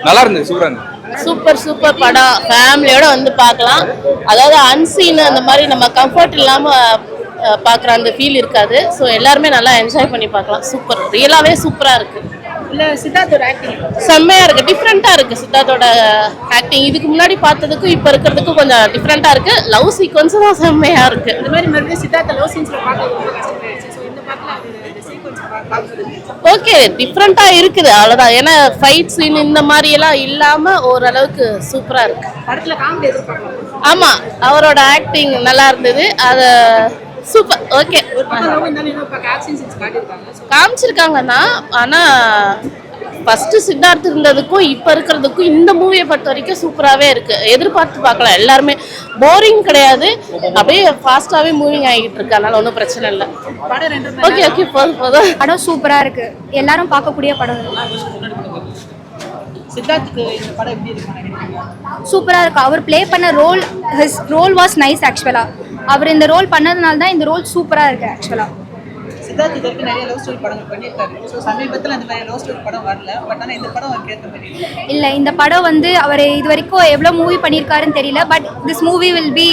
நல்லா இருந்தது, சூப்பரா இருந்தது. சூப்பர் சூப்பர் படம், ஃபேமிலியோட வந்து பார்க்கலாம். அதாவது அன்சீன் அந்த மாதிரி நம்ம கம்ஃபர்ட் இல்லாம பார்க்குற அந்த ஃபீல் இருக்காது. ஸோ எல்லாருமே நல்லா என்ஜாய் பண்ணி பார்க்கலாம். சூப்பர், ரியலாகவே சூப்பராக இருக்கு. இல்ல சித்தார்த்தோட ஆக்டிங் செம்மையா இருக்கு, டிஃப்ரெண்டா இருக்கு. சித்தார்த்தோட ஆக்டிங் இதுக்கு முன்னாடி பார்த்ததுக்கும் இப்போ இருக்கிறதுக்கும் கொஞ்சம் டிஃப்ரெண்டா இருக்கு. லவ் சீக்வன்ஸ் தான் செம்மையா இருக்கு. இந்த மாதிரி மறுபடியும் சித்தார்த்த லவ் சீன்ஸ்ல பார்க்க ரொம்ப கஷ்டமாயிடுச்சு. ஸோ இந்த பாட்டில் அந்த சீக்வன்ஸ் பார்க்குறது ஓகே, டிஃப்ரெண்டா இருக்குது அவ்வளோதான். ஏன்னா ஃபைட் சீன் இந்த மாதிரி எல்லாம் இல்லாம ஓரளவுக்கு சூப்பரா இருக்கு. படத்துல காமெடி எதிர்பார்க்கலாம். ஆமா, அவரோட ஆக்டிங் நல்லா இருந்தது. அத சூப்பர், ஓகே. ஒரு பக்கம் லவ் இருந்தாலும் இன்னும் இப்போ ஆக்ஷன் சீன்ஸ் காட்டியிருக்காங்க. காமிச்சிருக்காங்கன்னா, ஆனா ஃபர்ஸ்ட் சித்தார்த் இருந்ததுக்கும் இப்போ இருக்கிறதுக்கும் இந்த மூவியை பொறுத்த வரைக்கும் சூப்பராகவே இருக்கு. எதிர்பார்த்து பார்க்கலாம். எல்லாருமே போரிங் கிடையாது, அப்படியே ஃபாஸ்டாகவே மூவிங் ஆகிட்டு இருக்கு. அதனால ஒன்றும் பிரச்சனை இல்லை. ஓகே ஓகே, போதும். படம் சூப்பராக இருக்கு, எல்லாரும் பார்க்கக்கூடிய படம். சித்தார்த்துக்கு இந்த படம் எப்படி இருக்கு? சூப்பராக இருக்கு. அவர் ப்ளே பண்ண ஹிஸ் ரோல் வாஸ் நைஸ். ஆக்சுவலாக அவர் இந்த ரோல் பண்ணதுனால தான் இந்த ரோல் சூப்பராக இருக்கு. ஆக்சுவலாக சித்தார்த் இதற்கு நிறைய லவ் ஸ்டோரி படங்கள் பண்ணியிருக்காரு. ஸோ சமீபத்தில் அந்த மாதிரி லவ் ஸ்டோரி படம் வரல. பட் ஆனால் இந்த படம் அவருக்கு ஏற்ற மாதிரி இல்லை. இந்த படம் வந்து அவர் இது வரைக்கும் எவ்வளோ மூவி பண்ணியிருக்காருன்னு தெரியல. But this movie will be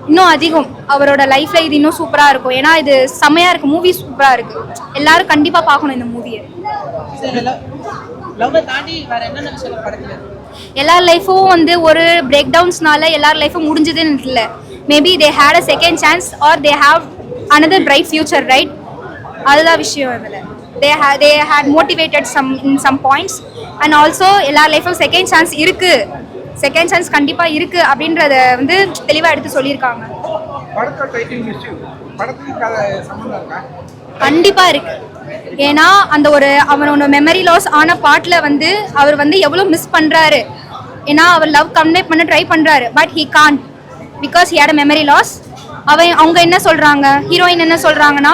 இன்னும் அதிகம். அவரோட லைஃப்பில் இது இன்னும் சூப்பராக இருக்கும். ஏன்னா இது செம்மையாக இருக்குது, மூவி சூப்பராக இருக்குது. எல்லாரும் கண்டிப்பாக பார்க்கணும் இந்த மூவியை. லவ்வை தாண்டி வேற என்னென்ன விஷயம் படத்தில்? எல்லார் லைஃப்பும் வந்து ஒரு பிரேக் டவுன்ஸ்னால எல்லார் லைஃப்பும் முடிஞ்சதுன்னு இல்லை. Maybe they had a second chance or they have another bright future, right? அதுதான் விஷயம். இதில் they had motivated in some points and also எல்லா லைஃப்பும் செகண்ட் சான்ஸ் இருக்கு, செகண்ட் சான்ஸ் கண்டிப்பா இருக்கு அப்படின்றத வந்து தெளிவா எடுத்து சொல்லியிருக்காங்க. கண்டிப்பா இருக்கு. ஏன்னா அந்த அவனோட மெமரி லாஸ் ஆன பாட்டில் வந்து அவர் வந்து எவ்வளோ மிஸ் பண்றாரு. ஏன்னா அவர் லவ் கன்வே பண்ண ட்ரை பண்றாரு, but he can't because he had a memory loss. அவங்க என்ன சொல்றாங்க, ஹீரோயின் என்ன சொல்றாங்கன்னா,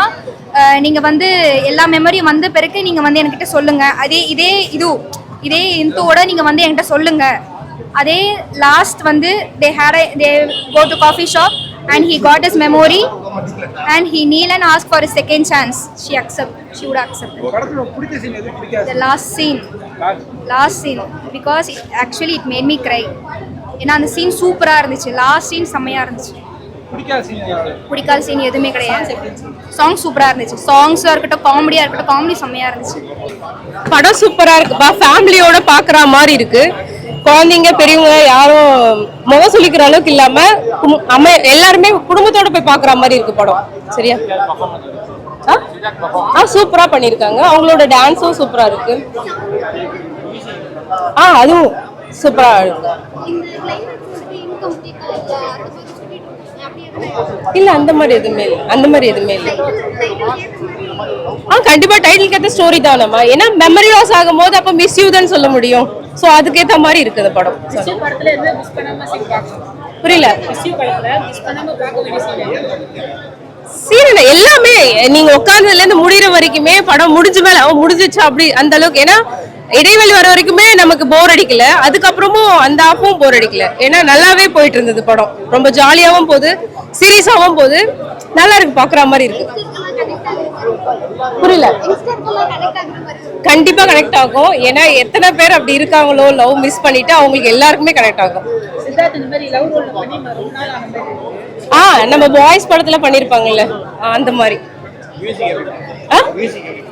நீங்க வந்து எல்லா மெமரியும் வந்த பிறகு நீங்க வந்து என்கிட்ட சொல்லுங்க, இதே இன்டோட நீங்க வந்து என்கிட்ட சொல்லுங்க. அதே லாஸ்ட் வந்து they go to coffee shop and he got his memory and he kneel and ask for a second chance. She would accept the last scene because actually it made me cry. ஏன்னா அந்த scene சூப்பரா இருந்துச்சு. Last scene செம்மையா இருந்துச்சு. பிடிக்காத scene எதுவுமே கிடையாது. Song சூப்பரா இருந்துச்சு. சாங்ஸா இருக்கட்டும், காமெடியா இருக்கட்டும், காமெடி செம்மையா இருந்துச்சு. படம் சூப்பரா இருக்குப்பா, ஃபேமிலியோட பாக்குற மாதிரி இருக்கு. குழந்தைங்க பெரியவங்க யாரும் முகம் சொல்லிக்கிற அளவுக்கு இல்லாம எல்லாருமே குடும்பத்தோட போய் பாக்குற மாதிரி இருக்கு படம். சரியா? சூப்பரா பண்ணிருக்காங்க. அவங்களோட டான்ஸும் சூப்பரா இருக்கு. அதுவும் சூப்பரா இருக்கு. இல்ல அந்த மாதிரி எதுவுமே இல்லை. கண்டிப்பா டைட்டில் ஏத்த ஸ்டோரி தானம்மா. ஏன்னா மெமரி லாஸ் ஆகும் போது அப்ப மிஸ் யூ தான் சொல்ல முடியும். சோ அதுக்கேத்த மாதிரி இருக்குது படம். புரியல? சீரியல் எல்லாமே நீங்க உட்கார்ந்ததுல இருந்து முடிகிற வரைக்குமே படம் முடிஞ்சிச்சு அப்படி அந்த அளவுக்கு. ஏன்னா இடைவெளி வர வரைக்குமே நமக்கு போர் அடிக்கல, அதுக்கப்புறமும் அந்த ஆப்பும் போர் அடிக்கல. ஏன்னா நல்லாவே போயிட்டு இருந்தது படம். ரொம்ப ஜாலியாவும் போகுது, சீரியஸாவும் போகுது, நல்லா இருக்கு, பாக்குற மாதிரி இருக்கு. புரியல? கண்டிப்பா கனெக்ட் ஆகும். ஏன்னா எத்தனை பேர் அப்படி இருக்காங்களோ லவ் மிஸ் பண்ணிட்டு, அவங்களுக்கு எல்லாருக்குமே கனெக்ட் ஆகும். நம்ம பாய்ஸ் படத்துல பண்ணிருப்பாங்கல்ல அந்த மாதிரி.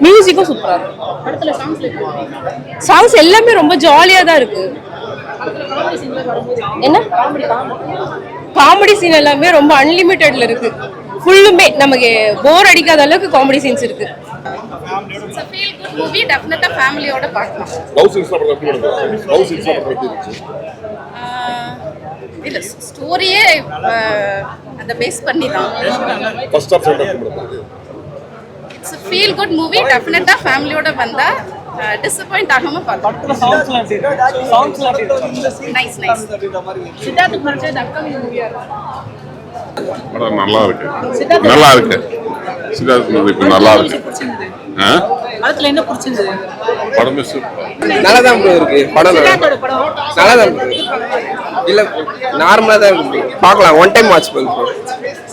மியூசிக்கும் சூப்பரா இருக்கு. சாங்ஸ் எல்லாமே ரொம்ப ஜாலியா தான் இருக்கு. என்ன காமெடி சீன் எல்லாமே ரொம்ப அன்லிமிட்டட்ல இருக்கு. ஃபுல்லுமே நமக்கு போர் அடிக்காத அளவுக்கு காமெடி சீன்ஸ் இருக்கு. It's a feel good movie, definitely ஃபேமிலியோட பார்க்கலாம். லவ் சீன்ஸ் எப்படி இருக்கு? லவ் சீன்ஸ் எப்படி இருந்துச்சு? இல்ல ஸ்டோரியே அத பேஸ் பண்ணி தான். First of second It's a feel good movie, definitely ஃபேமிலியோட வந்தா டிசப்பாயிண்ட் ஆகாம பார்க்கலாம். சாங்ஸ்லாம் நைஸ். சித்தார்த் குமார் அப்கமிங் மூவியா படம் நல்லா இருக்கு. சித்தார்த் மூவி நல்லா இருக்கு. படத்துல என்ன பிடிச்சிருந்தது? படமே சூப்பர். நல்லா தான் இருக்கு படம். நல்லா தான் இல்ல நார்மலா தான் இருக்கு. பார்க்கலாம், ஒன் டைம் வாட்ச் பண்ணுங்க.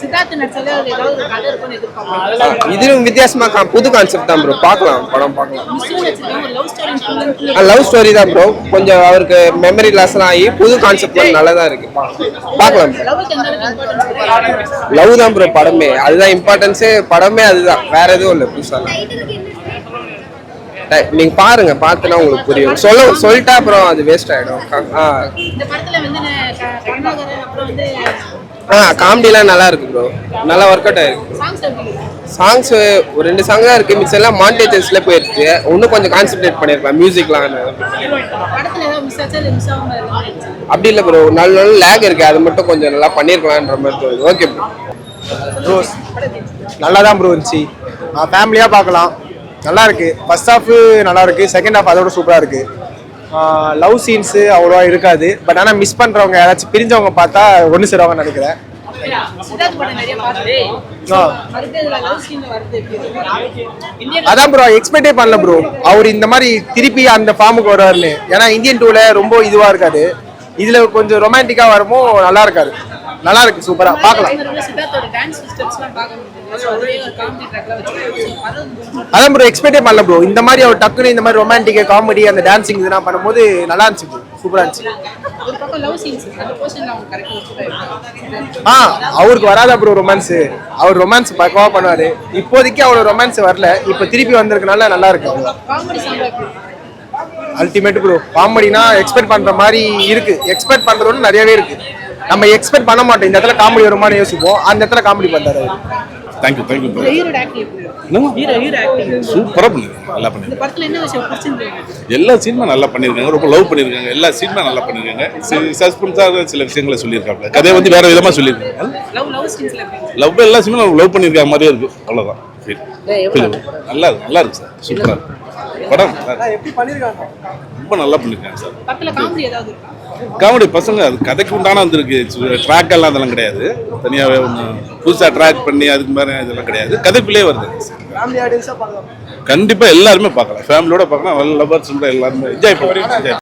சித்தார்த் நடிச்சதுல ஏதாவது கதை இருக்குன்னு எதிர்பார்க்கறேன். இதுவும் வித்தியாசமா புது கான்செப்ட் தான் ப்ரோ. பார்க்கலாம், படம் பார்க்கலாம். மிஸ்யூ நடிச்சது ஒரு லவ் ஸ்டோரி லவ் ஸ்டோரி தான் ப்ரோ. கொஞ்சம் அவருக்கு மெமரி லாஸ்லாம் ஆகி புது கான்செப்ட் நல்லா தான் இருக்கு, பார்க்கலாம். லவ் தான் ப்ரோ படமே, அதுதான் இம்பார்ட்டன்ஸே, படமே அதுதான், வேற எதுவும் இல்லை புதுசா. நீங்க பாருங்க, பார்த்துனா உங்களுக்கு புரியும். சொல்லிட்டா அப்புறம் அது வேஸ்ட் ஆயிடும். இந்த படத்துல வந்து கருணாகரன் அப்புறம் வந்து காமெடிலாம் நல்லா இருக்கு ப்ரோ, நல்லா ஒர்க் அவுட் ஆயிருக்கு. சாங்ஸ் எப்படி சாங்ஸ் ஒரு 2 சாங் தான் இருக்கு, மிச்சம் எல்லாம் மாண்டேஜஸ்ல போயிருச்சு. இன்னும் கொஞ்சம் கான்சென்ட்ரேட் பண்ணிருக்கலாம் மியூசிக்லாம். படத்துல ஏதாவது மிஸ் ஆச்சா இல்லை மிஸ் ஆகாம அப்படி இல்லை ப்ரோ, நல்ல லேக் இருக்கு, அது மட்டும் கொஞ்சம் நல்லா பண்ணிருக்கலாம்ன்ற மாதிரி தோணுது. Okay bro. ரோஸ் நல்லா தான் ப்ரோ இருந்துச்சு, ஃபேமிலியாக பார்க்கலாம், நல்லா இருக்கு. ஃபர்ஸ்ட் ஹாஃப் நல்லா இருக்கு, செகண்ட் ஹாஃப் அதோட சூப்பராக இருக்கு. லவ் சீன்ஸு அவ்வளோவா இருக்காது, பட் ஆனால் மிஸ் பண்ணுறவங்க யாராச்சும் பிரிஞ்சவங்க பார்த்தா ஒன்று சேருவாங்கன்னு நினைக்கிறேன். சித்தார்த் படம் நிறைய பார்த்து மறுபடியும் இதுல லவ் சீன் வருது இந்தியன் அதான் ப்ரோ எக்ஸ்பெக்டே பண்ணல ப்ரோ அவர் இந்த மாதிரி திருப்பி அந்த ஃபார்முக்கு வருவாருன்னு. ஏன்னா இந்தியன் 2ல ரொம்ப இதுவாக இருக்காது, இதில் கொஞ்சம் ரொமான்டிக்காக வருமோ நல்லா இருக்காது. நல்லா இருக்கு, சூப்பராக பார்க்கலாம். சித்தார்த்தோட டான்ஸ் ஸ்டெப்ஸ்லாம் பார்க்க முடியுது. ஒரே ஒரு காமெடி ட்ராக்ல வச்சு அதான் ப்ரோ எக்ஸ்பெக்டே பண்ணல ப்ரோ இந்த மாதிரி அவர் டக்குன்னு இந்த மாதிரி ரொமான்டிக் காமெடி அந்த டான்சிங் இதெல்லாம் பண்ணும்போது நல்லா இருந்துச்சு ப்ரோ, சூப்பராக இருந்துச்சு. ஒரு பக்கம் லவ் சீன்ஸ் அந்த போர்ஷன்ல அவங்க கரெக்டா வச்சுட்டாங்க. அவருக்கு வராதா ப்ரோ ரொமான்ஸ், அவர் ரொமான்ஸ் பக்கவா பண்ணுவாரு. இப்போதைக்கு அவ்வளோ ரொமான்ஸ் வரல, இப்போ திருப்பி வந்திருக்கனால நல்லா இருக்கு. காமெடி சாங் அல்டிமேட் ப்ரோ, காமெடினா எக்ஸ்பெக்ட் பண்ற மாதிரி இருக்கு, எக்ஸ்பெக்ட் பண்றதோட நிறையவே இருக்கு. நம்ம எக்ஸ்பெக்ட் பண்ண மாட்டோம், இந்த இடத்துல காமெடி வருமானு யோசிப்போம், அந்த இடத்துல காமெடி பண்றாரு. Thank you thank you hero acting hero acting சூப்பராக பண்ணிருக்காங்க, நல்லா இந்த பண்ணிருக்காங்க. படத்துல என்ன விஷயம் பிடிச்சிருந்தது? எல்லா சீனுமே நல்லா பண்ணியிருக்காங்க, ரொம்ப லவ் பண்ணியிருக்காங்க, எல்லா சீனுமே நல்லா பண்ணியிருக்காங்க. சஸ்பென்ஸாக சில விஷயங்களை சொல்லியிருக்காங்க, கதையை வந்து வேற விதமாக சொல்லியிருக்காங்க. லவ் சீன்ஸ்ல எப்படி லவ் எல்லா சீனுமே லவ் பண்ணியிருக்காங்க மாதிரியே இருக்கு, அவ்வளோதான். நல்லா இருக்கு, நல்லா இருக்கு சார், சூப்பராக இருக்கு படம். எப்படி பண்ணிருக்காங்க, ரொம்ப நல்லா பண்ணியிருக்காங்க சார். படத்துல காமெடி ஏதாவது இருக்கா? காமெடி பசங்க அது கதைக்கு உண்டான வந்துருக்கு, ட்ராக் எல்லாம் அதெல்லாம் கிடையாது, தனியாகவே ஒன்று புதுசாக ட்ராக் பண்ணி அதுக்கு மாதிரி இதெல்லாம் கிடையாது, கதைக்குள்ளே வருது. ஃபேமிலி ஆடியன்ஸா பார்க்கலாம், கண்டிப்பாக எல்லாருமே பார்க்கலாம், ஃபேமிலியோட பார்க்கலாம், லவர்ஸ் எல்லாருமே என்ஜாய் பண்ணுவாங்க.